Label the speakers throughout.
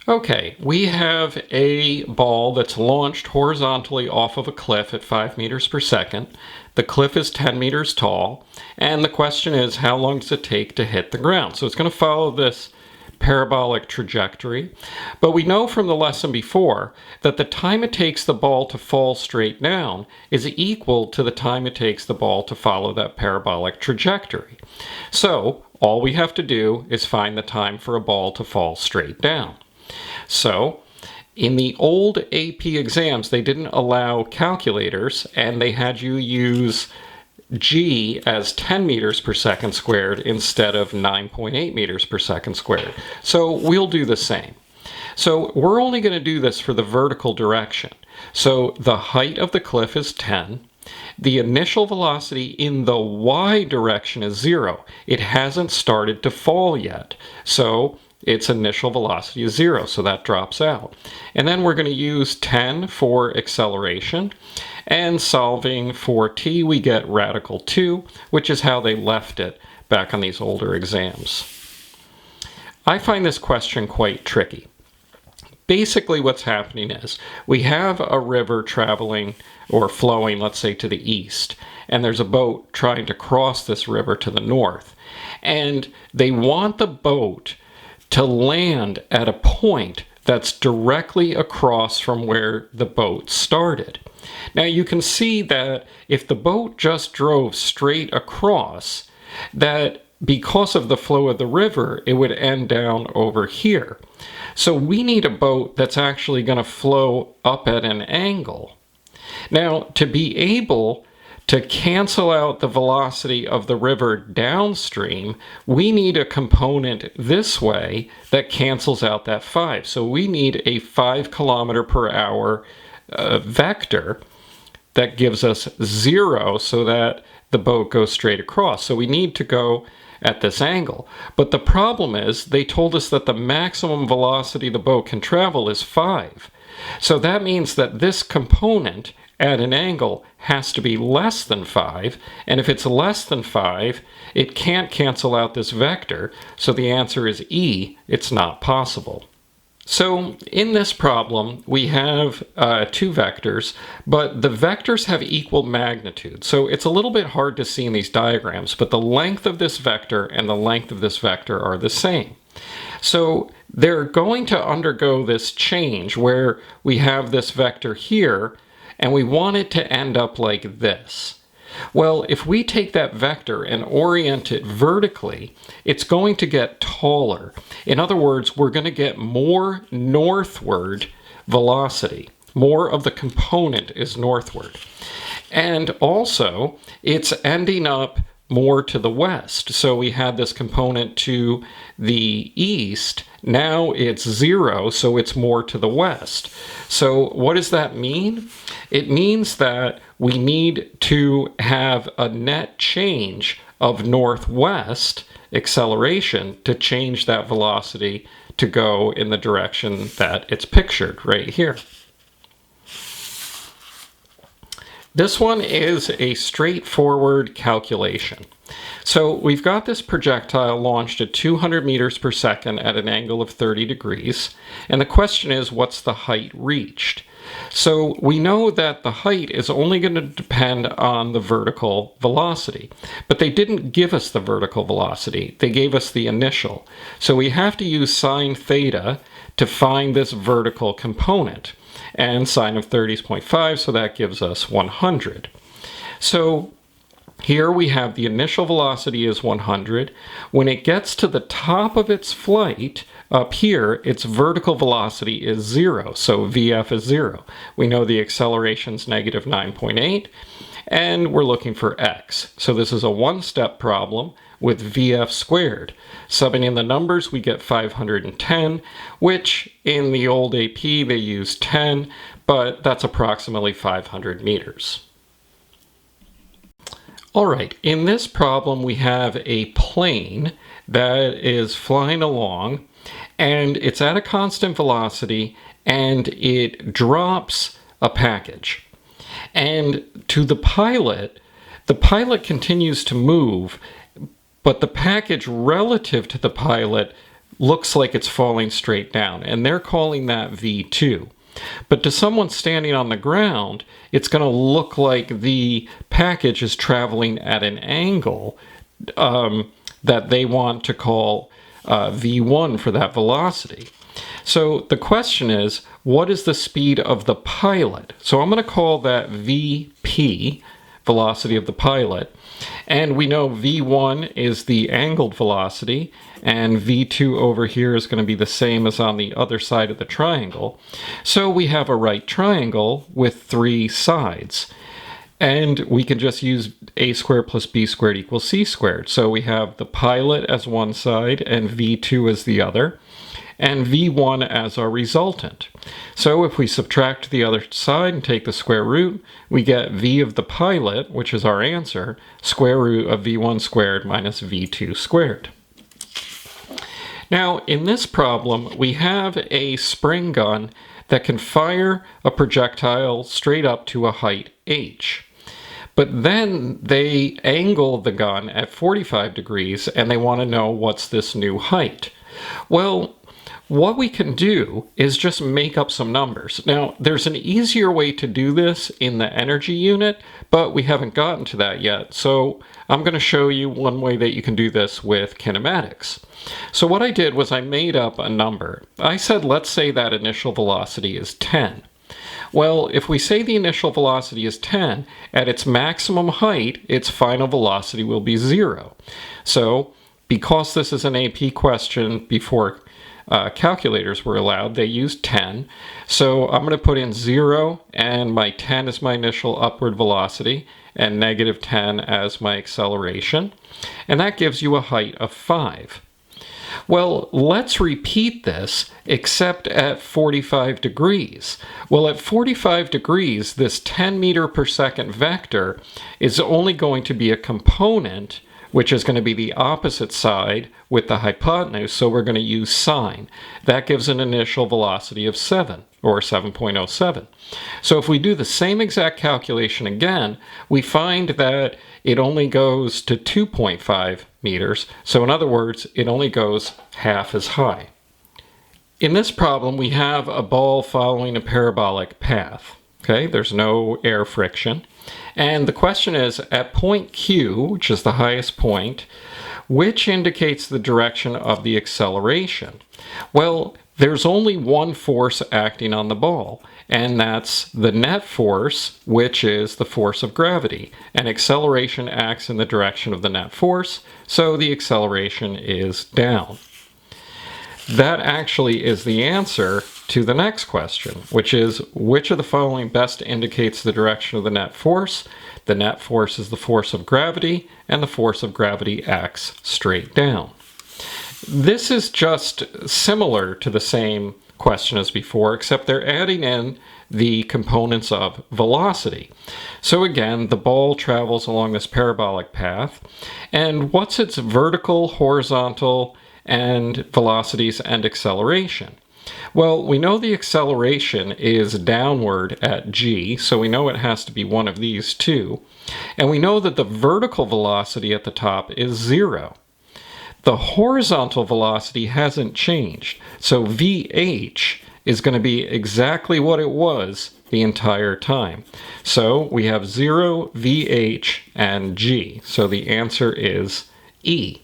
Speaker 1: Okay, we have a ball that's launched horizontally off of a cliff at 5 meters per second. The cliff is 10 meters tall, and the question is, how long does it take to hit the ground? So it's going to follow this parabolic trajectory, but we know from the lesson before that the time it takes the ball to fall straight down is equal to the time it takes the ball to follow that parabolic trajectory. So all we have to do is find the time for a ball to fall straight down. So in the old AP exams, they didn't allow calculators, and they had you use g as 10 meters per second squared instead of 9.8 meters per second squared. So we'll do the same. So we're only going to do this for the vertical direction. So the height of the cliff is 10. The initial velocity in the y direction is 0. It hasn't started to fall yet. So its initial velocity is 0, so that drops out. And then we're going to use 10 for acceleration, and solving for t we get radical 2, which is how they left it back on these older exams. I find this question quite tricky. Basically what's happening is we have a river traveling or flowing, let's say, to the east, and there's a boat trying to cross this river to the north, and they want the boat to land at a point that's directly across from where the boat started. Now you can see that if the boat just drove straight across, that because of the flow of the river, it would end down over here. So we need a boat that's actually going to flow up at an angle. Now, to be able to cancel out the velocity of the river downstream, we need a component this way that cancels out that 5. So we need a 5 kilometer per hour vector that gives us 0 so that the boat goes straight across. So we need to go at this angle. But the problem is they told us that the maximum velocity the boat can travel is 5. So that means that this component at an angle has to be less than 5, and if it's less than 5, it can't cancel out this vector, so the answer is E, it's not possible. So in this problem, we have two vectors, but the vectors have equal magnitude. So it's a little bit hard to see in these diagrams, but the length of this vector and the length of this vector are the same. So they're going to undergo this change where we have this vector here, and we want it to end up like this. Well, if we take that vector and orient it vertically, it's going to get taller. In other words, we're going to get more northward velocity. More of the component is northward. And also, it's ending up more to the west. So we had this component to the east. Now it's 0, so it's more to the west. So what does that mean? It means that we need to have a net change of northwest acceleration to change that velocity to go in the direction that it's pictured right here. This one is a straightforward calculation. So we've got this projectile launched at 200 meters per second at an angle of 30 degrees, and the question is, what's the height reached? So we know that the height is only going to depend on the vertical velocity, but they didn't give us the vertical velocity, they gave us the initial. So we have to use sine theta to find this vertical component. And sine of 30 is 0.5, so that gives us 100. So here we have the initial velocity is 100. When it gets to the top of its flight, up here, its vertical velocity is 0, so VF is 0. We know the acceleration is negative 9.8, and we're looking for x. So this is a one-step problem with VF squared. Subbing in the numbers, we get 510, which in the old AP they use 10, but that's approximately 500 meters. All right, in this problem we have a plane that is flying along, and it's at a constant velocity, and it drops a package. And to the pilot continues to move, but the package relative to the pilot looks like it's falling straight down, and they're calling that V2. But to someone standing on the ground, it's going to look like the package is traveling at an angle that they want to call V1 for that velocity. So the question is, what is the speed of the pilot? So I'm going to call that VP, velocity of the pilot. And we know V1 is the angled velocity, and V2 over here is going to be the same as on the other side of the triangle. So we have a right triangle with 3 sides. And we can just use a squared plus b squared equals c squared. So we have the pilot as one side and V2 as the other, and V1 as our resultant. So if we subtract the other side and take the square root, we get V of the pilot, which is our answer, square root of V1 squared minus V2 squared. Now, in this problem, we have a spring gun that can fire a projectile straight up to a height h. But then they angle the gun at 45 degrees and they want to know what's this new height. Well, what we can do is just make up some numbers. Now, there's an easier way to do this in the energy unit, but we haven't gotten to that yet. So I'm going to show you one way that you can do this with kinematics. So what I did was I made up a number. I said, let's say that initial velocity is 10. Well, if we say the initial velocity is 10, at its maximum height, its final velocity will be 0. So because this is an AP question before calculators were allowed, they used 10. So I'm going to put in 0, and my 10 is my initial upward velocity, and negative 10 as my acceleration. And that gives you a height of 5. Well, let's repeat this, except at 45 degrees. Well, at 45 degrees, this 10 meter per second vector is only going to be a component, which is going to be the opposite side with the hypotenuse, so we're going to use sine. That gives an initial velocity of 7, or 7.07. So if we do the same exact calculation again, we find that it only goes to 2.5 meters. So in other words, it only goes half as high. In this problem, we have a ball following a parabolic path. Okay, there's no air friction. And the question is, at point Q, which is the highest point, which indicates the direction of the acceleration? Well, there's only one force acting on the ball, and that's the net force, which is the force of gravity. And acceleration acts in the direction of the net force, so the acceleration is down. That actually is the answer to the next question, which is, which of the following best indicates the direction of the net force? The net force is the force of gravity, and the force of gravity acts straight down. This is just similar to the same question as before, except they're adding in the components of velocity. So again, the ball travels along this parabolic path, and what's its vertical, horizontal, and velocities and acceleration? Well, we know the acceleration is downward at g, so we know it has to be one of these two. And we know that the vertical velocity at the top is 0. The horizontal velocity hasn't changed, so VH is going to be exactly what it was the entire time. So we have 0, VH, and g, so the answer is E.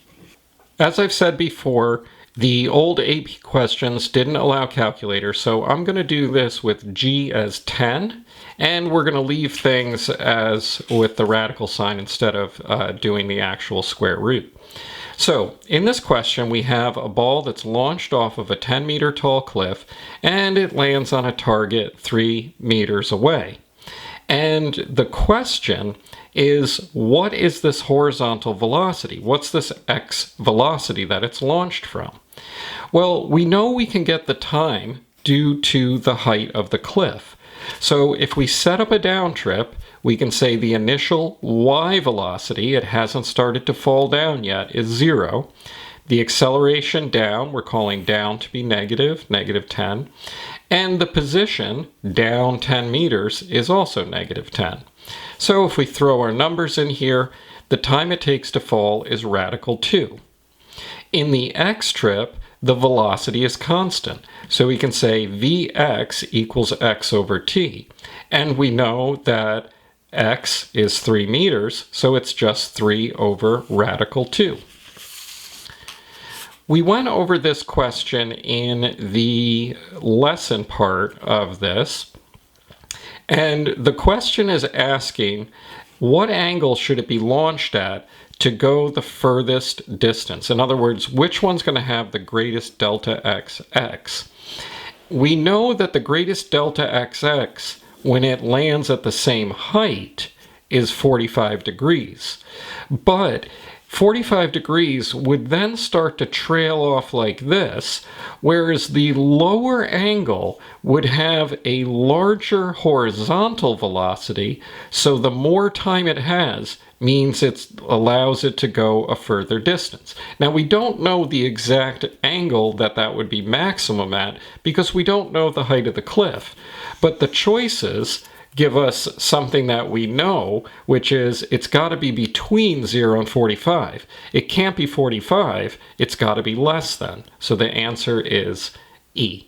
Speaker 1: As I've said before, the old AP questions didn't allow calculators, so I'm going to do this with g as 10, and we're going to leave things as with the radical sign instead of doing the actual square root. So in this question, we have a ball that's launched off of a 10-meter tall cliff, and it lands on a target 3 meters away. And the question is, what is this horizontal velocity? What's this x velocity that it's launched from? Well, we know we can get the time due to the height of the cliff. So if we set up a down trip, we can say the initial y velocity, it hasn't started to fall down yet, is 0. The acceleration down, we're calling down to be negative, negative 10. And the position, down 10 meters, is also negative 10. So if we throw our numbers in here, the time it takes to fall is radical 2. In the x trip, the velocity is constant. So we can say Vx equals x over t. And we know that x is 3 meters, so it's just 3 over radical 2. We went over this question in the lesson part of this, and the question is asking what angle should it be launched at to go the furthest distance? In other words, which one's going to have the greatest delta xx? We know that the greatest delta xx, when it lands at the same height, is 45 degrees. But 45 degrees would then start to trail off like this, whereas the lower angle would have a larger horizontal velocity, so the more time it has means it allows it to go a further distance. Now, we don't know the exact angle that would be maximum at because we don't know the height of the cliff, but the choices give us something that we know, which is it's got to be between 0 and 45. It can't be 45, it's got to be less than. So the answer is E.